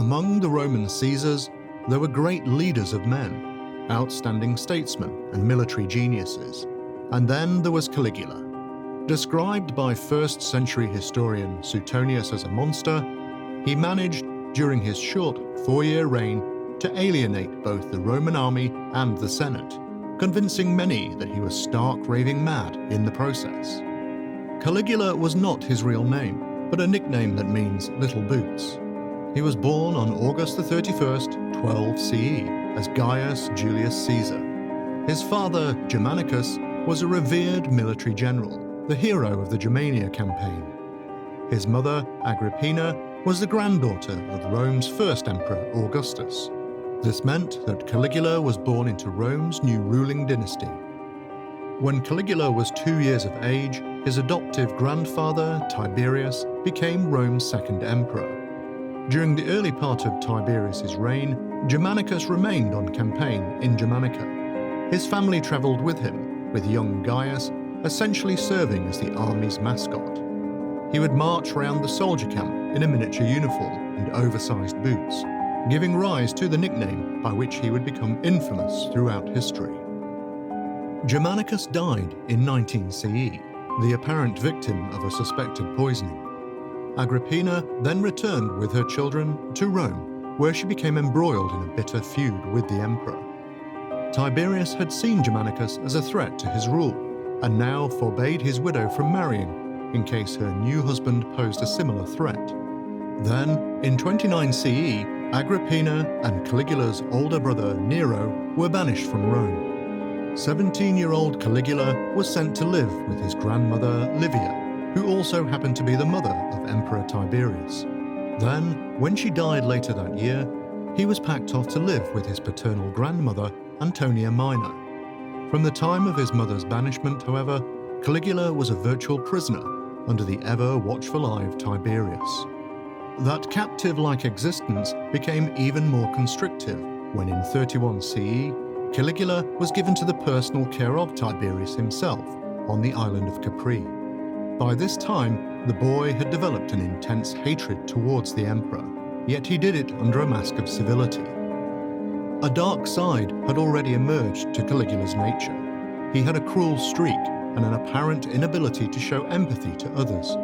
Among the Roman Caesars, there were great leaders of men, outstanding statesmen and military geniuses. And then there was Caligula. Described by 1st century historian Suetonius as a monster, he managed, during his short 4-year reign, to alienate both the Roman army and the Senate, convincing many that he was stark raving mad in the process. Caligula was not his real name, but a nickname that means little boots. He was born on August the 31st, 12 CE, as Gaius Julius Caesar. His father, Germanicus, was a revered military general, the hero of the Germania campaign. His mother, Agrippina, was the granddaughter of Rome's first emperor, Augustus. This meant that Caligula was born into Rome's new ruling dynasty. When Caligula was 2 years of age, his adoptive grandfather, Tiberius, became Rome's second emperor. During the early part of Tiberius's reign, Germanicus remained on campaign in Germanica. His family traveled with him, with young Gaius essentially serving as the army's mascot. He would march around the soldier camp in a miniature uniform and oversized boots, giving rise to the nickname by which he would become infamous throughout history. Germanicus died in 19 CE, the apparent victim of a suspected poisoning. Agrippina then returned with her children to Rome, where she became embroiled in a bitter feud with the emperor. Tiberius had seen Germanicus as a threat to his rule, and now forbade his widow from marrying, in case her new husband posed a similar threat. Then, in 29 CE, Agrippina and Caligula's older brother Nero were banished from Rome. 17-year-old Caligula was sent to live with his grandmother Livia, who also happened to be the mother of Emperor Tiberius. Then, when she died later that year, he was packed off to live with his paternal grandmother, Antonia Minor. From the time of his mother's banishment, however, Caligula was a virtual prisoner under the ever-watchful eye of Tiberius. That captive-like existence became even more constrictive when in 31 CE, Caligula was given to the personal care of Tiberius himself on the island of Capri. By this time, the boy had developed an intense hatred towards the emperor, yet he did it under a mask of civility. A dark side had already emerged to Caligula's nature. He had a cruel streak and an apparent inability to show empathy to others.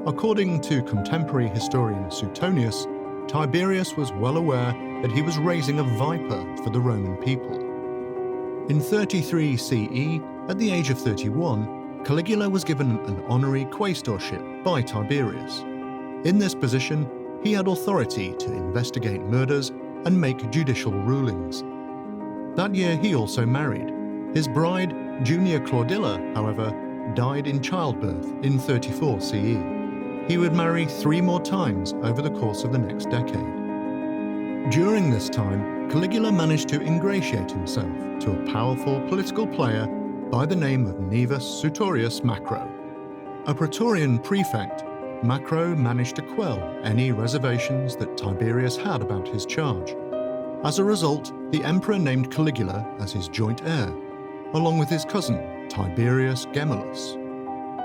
According to contemporary historian Suetonius, Tiberius was well aware that he was raising a viper for the Roman people. In 33 CE, at the age of 31, Caligula was given an honorary quaestorship by Tiberius. In this position, he had authority to investigate murders and make judicial rulings. That year he also married. His bride, julio-claudian, however, died in childbirth in 34 CE. He would marry 3 more times over the course of the next decade. During this time, Caligula managed to ingratiate himself to a powerful political player by the name of Naevus Sutorius Macro. A Praetorian prefect, Macro managed to quell any reservations that Tiberius had about his charge. As a result, the emperor named Caligula as his joint heir, along with his cousin, Tiberius Gemellus.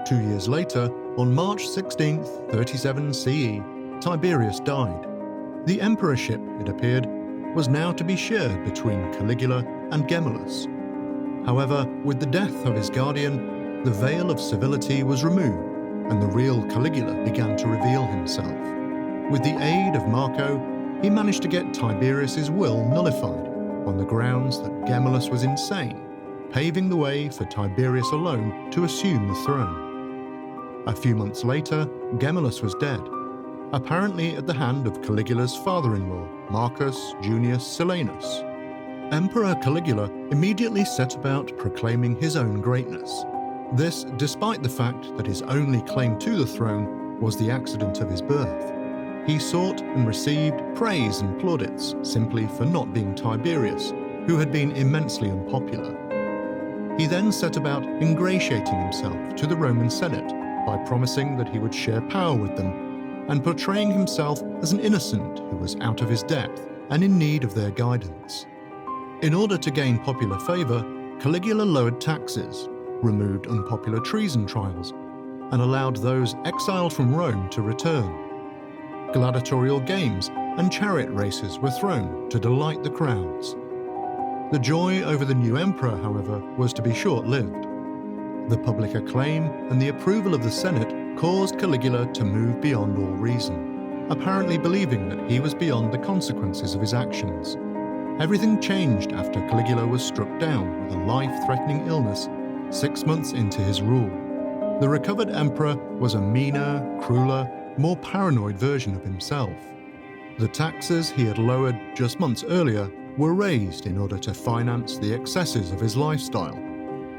2 years later, on March 16, 37 CE, Tiberius died. The emperorship, it appeared, was now to be shared between Caligula and Gemellus. However, with the death of his guardian, the veil of civility was removed, and the real Caligula began to reveal himself. With the aid of Marco, he managed to get Tiberius's will nullified on the grounds that Gemellus was insane, paving the way for Tiberius alone to assume the throne. A few months later, Gemellus was dead, apparently at the hand of Caligula's father-in-law, Marcus Junius Silanus. Emperor Caligula immediately set about proclaiming his own greatness. This despite the fact that his only claim to the throne was the accident of his birth. He sought and received praise and plaudits simply for not being Tiberius, who had been immensely unpopular. He then set about ingratiating himself to the Roman Senate by promising that he would share power with them and portraying himself as an innocent who was out of his depth and in need of their guidance. In order to gain popular favor, Caligula lowered taxes, removed unpopular treason trials, and allowed those exiled from Rome to return. Gladiatorial games and chariot races were thrown to delight the crowds. The joy over the new emperor, however, was to be short-lived. The public acclaim and the approval of the Senate caused Caligula to move beyond all reason, apparently believing that he was beyond the consequences of his actions. Everything changed after Caligula was struck down with a life-threatening illness 6 months into his rule. The recovered emperor was a meaner, crueler, more paranoid version of himself. The taxes he had lowered just months earlier were raised in order to finance the excesses of his lifestyle,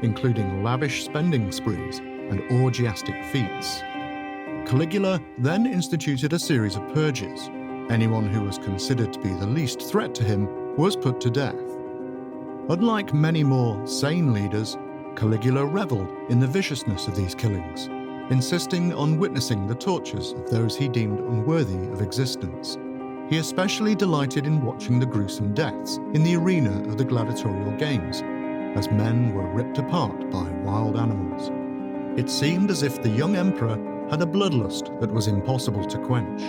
including lavish spending sprees and orgiastic feats. Caligula then instituted a series of purges. Anyone who was considered to be the least threat to him was put to death. Unlike many more sane leaders, Caligula reveled in the viciousness of these killings, insisting on witnessing the tortures of those he deemed unworthy of existence. He especially delighted in watching the gruesome deaths in the arena of the gladiatorial games, as men were ripped apart by wild animals. It seemed as if the young emperor had a bloodlust that was impossible to quench.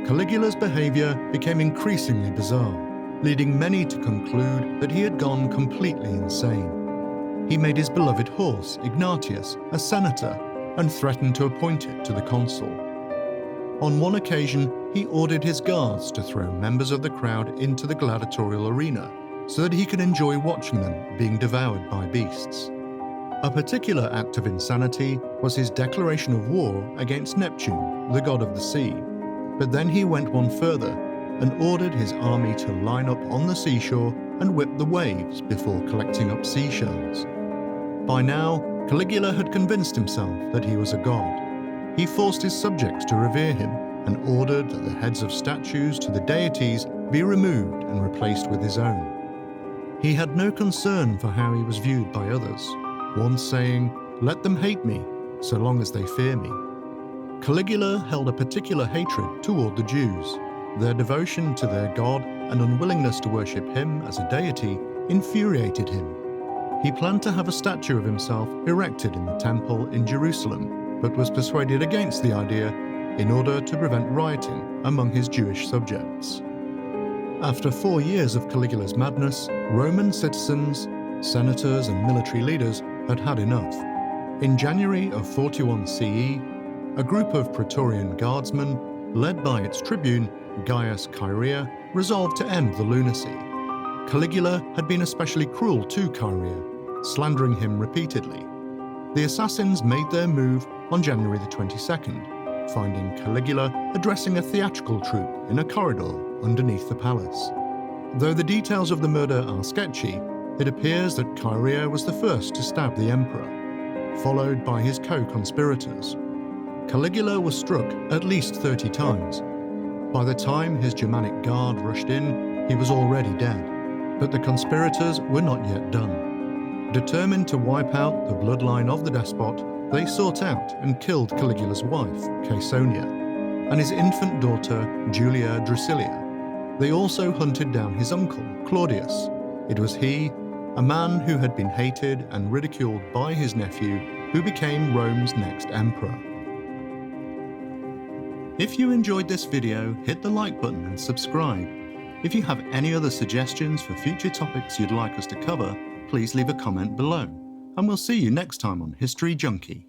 Caligula's behavior became increasingly bizarre, leading many to conclude that he had gone completely insane. He made his beloved horse, Ignatius, a senator and threatened to appoint it to the consul. On one occasion, he ordered his guards to throw members of the crowd into the gladiatorial arena so that he could enjoy watching them being devoured by beasts. A particular act of insanity was his declaration of war against Neptune, the god of the sea. But then he went one further and ordered his army to line up on the seashore and whip the waves before collecting up seashells. By now, Caligula had convinced himself that he was a god. He forced his subjects to revere him and ordered that the heads of statues to the deities be removed and replaced with his own. He had no concern for how he was viewed by others, once saying, "Let them hate me, so long as they fear me." Caligula held a particular hatred toward the Jews. Their devotion to their god and unwillingness to worship him as a deity infuriated him. He planned to have a statue of himself erected in the temple in Jerusalem, but was persuaded against the idea in order to prevent rioting among his Jewish subjects. After 4 years of Caligula's madness, Roman citizens, senators, and military leaders had had enough. In January of 41 CE, a group of Praetorian guardsmen, led by its tribune, Gaius, resolved to end the lunacy. Caligula had been especially cruel to Kyria, slandering him repeatedly. The assassins made their move on January the 22nd, finding Caligula addressing a theatrical troupe in a corridor underneath the palace. Though the details of the murder are sketchy, it appears that Kyria was the first to stab the emperor, followed by his co-conspirators. Caligula was struck at least 30 times. By the time his Germanic guard rushed in, he was already dead, but the conspirators were not yet done. Determined to wipe out the bloodline of the despot, they sought out and killed Caligula's wife, Caesonia, and his infant daughter, Julia Drusilla. They also hunted down his uncle, Claudius. It was he, a man who had been hated and ridiculed by his nephew, who became Rome's next emperor. If you enjoyed this video, hit the like button and subscribe. If you have any other suggestions for future topics you'd like us to cover, please leave a comment below. And we'll see you next time on History Junkie.